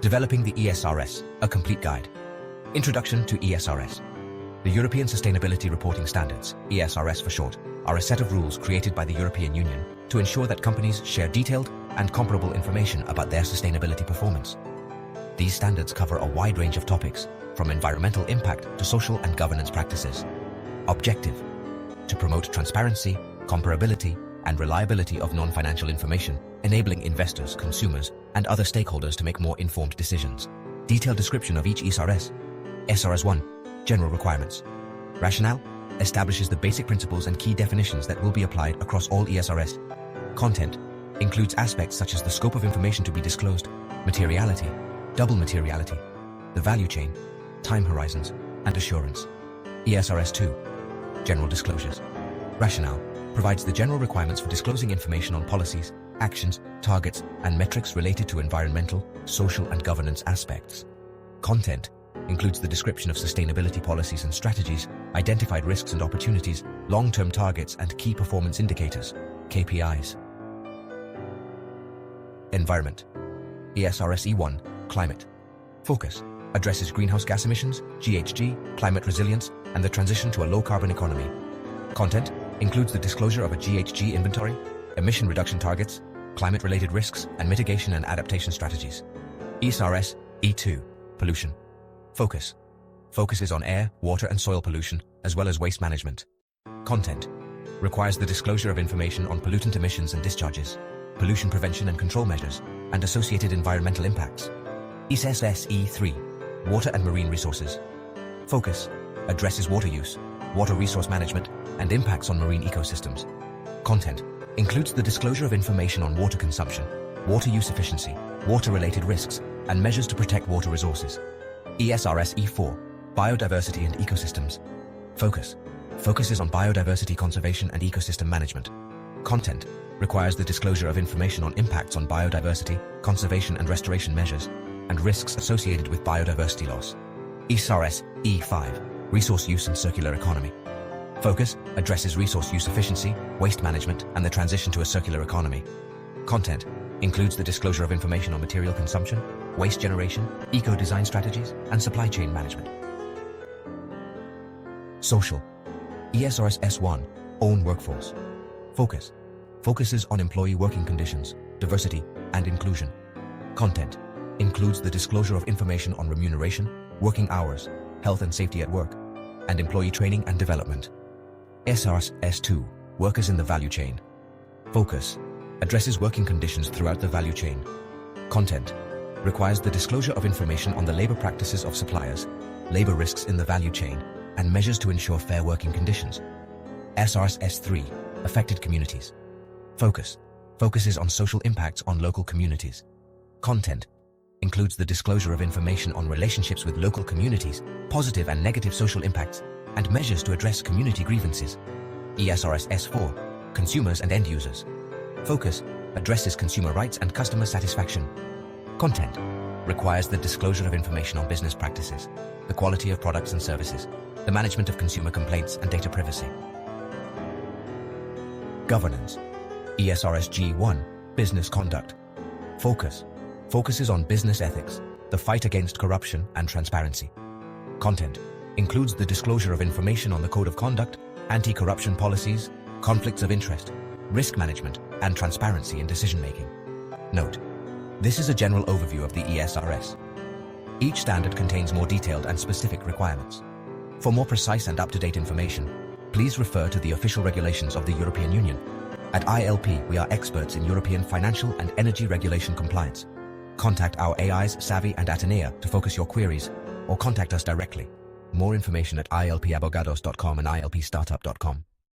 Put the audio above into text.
Developing the ESRS, a complete guide. Introduction to ESRS. The European Sustainability Reporting Standards, ESRS for short, are a set of rules created by the European Union to ensure that companies share detailed and comparable information about their sustainability performance. These standards cover a wide range of topics, from environmental impact to social and governance practices. Objective: to promote transparency, comparability, and reliability of non-financial information, enabling investors, consumers, and other stakeholders to make more informed decisions. Detailed description of each ESRS. ESRS 1. General requirements. Rationale: establishes the basic principles and key definitions that will be applied across all ESRS. Content: includes aspects such as the scope of information to be disclosed, materiality, double materiality, the value chain, time horizons, and assurance. ESRS 2. General disclosures. Rationale: provides the general requirements for disclosing information on policies, actions, targets, and metrics related to environmental, social, and governance aspects. Content: includes the description of sustainability policies and strategies, identified risks and opportunities, long-term targets, and key performance indicators, KPIs. Environment. ESRS E1, Climate. Focus: addresses greenhouse gas emissions, GHG, climate resilience, and the transition to a low-carbon economy. Content: includes the disclosure of a GHG inventory, emission reduction targets, climate-related risks, and mitigation and adaptation strategies. ESRS E2, Pollution. Focus: focuses on air, water, and soil pollution, as well as waste management. Content: requires the disclosure of information on pollutant emissions and discharges, pollution prevention and control measures, and associated environmental impacts. ESRS E3, Water and Marine Resources. Focus: addresses water use, water resource management, and impacts on marine ecosystems. Content: includes the disclosure of information on water consumption, water use efficiency, water-related risks, and measures to protect water resources. ESRS E4, Biodiversity and Ecosystems. Focus: focuses on biodiversity conservation and ecosystem management. Content: requires the disclosure of information on impacts on biodiversity, conservation and restoration measures, and risks associated with biodiversity loss. ESRS E5, Resource Use and Circular Economy. Focus: addresses resource use efficiency, waste management, and the transition to a circular economy. Content: includes the disclosure of information on material consumption, waste generation, eco-design strategies, and supply chain management. Social. ESRS S1, Own Workforce. Focus: focuses on employee working conditions, diversity, and inclusion. Content: includes the disclosure of information on remuneration, working hours, health and safety at work, and employee training and development. ESRS S2, Workers in the Value Chain. Focus: addresses working conditions throughout the value chain. Content: requires the disclosure of information on the labor practices of suppliers, labor risks in the value chain, and measures to ensure fair working conditions. ESRS S3, Affected Communities. Focus: focuses on social impacts on local communities. Content: includes the disclosure of information on relationships with local communities, positive and negative social impacts, and measures to address community grievances. ESRS S4, Consumers and End Users. Focus: addresses consumer rights and customer satisfaction. Content: requires the disclosure of information on business practices, the quality of products and services, the management of consumer complaints, and data privacy. Governance. ESRS G1, Business Conduct. Focus: focuses on business ethics, the fight against corruption, and transparency. Content: includes the disclosure of information on the code of conduct, anti-corruption policies, conflicts of interest, risk management, and transparency in decision-making. Note: this is a general overview of the ESRS. Each standard contains more detailed and specific requirements. For more precise and up-to-date information, please refer to the official regulations of the European Union. At ILP, we are experts in European financial and energy regulation compliance. Contact our AIs, Savvy and Atenea to focus your queries, or contact us directly. More information at ilpabogados.com and ilpstartup.com.